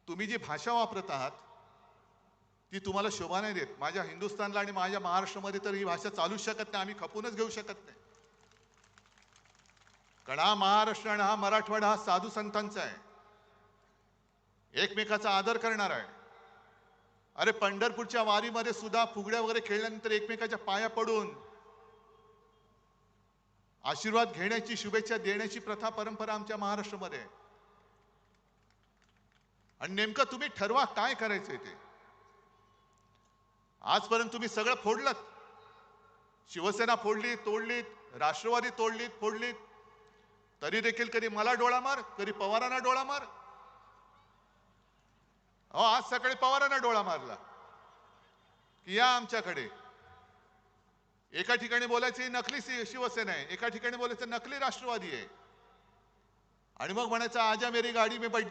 तुम्ही जी भाषा वापरत आहात ती तुम्हाला शोभा नाही देत. माझ्या हिंदुस्थानला आणि माझ्या महाराष्ट्रामध्ये तर ही भाषा चालूच शकत नाही. आम्ही खपूनच घेऊ शकत नाही. कारण हा महाराष्ट्र आणि हा मराठवाडा हा साधू संतांचा आहे. एकमेकाचा आदर करणार आहे. अरे पंढरपूरच्या वारीमध्ये सुद्धा फुगड्या वगैरे खेळल्यानंतर एकमेकाच्या पाया पडून आशीर्वाद घेण्याची, शुभेच्छा देण्याची प्रथा परंपरा आमच्या महाराष्ट्रामध्ये आहे. आणि नेमकं तुम्ही ठरवा काय करायचंय ते. आजपर्यंत तुम्ही सगळं फोडलं. शिवसेना फोडली, तोडलीत, राष्ट्रवादी तोडलीत, फोडलीत. तरी देखील कधी मला डोळा मार, कधी पवारांना डोळा मार. अहो आज सकाळी पवारांना डोळा मारला की या आमच्याकडे. एका ठिकाणी बोलायची नकली शिवसेना आहे, एका ठिकाणी बोलायचं नकली राष्ट्रवादी आहे, आणि मग म्हणायचं आजा मेरी गाडी में बैठ जा.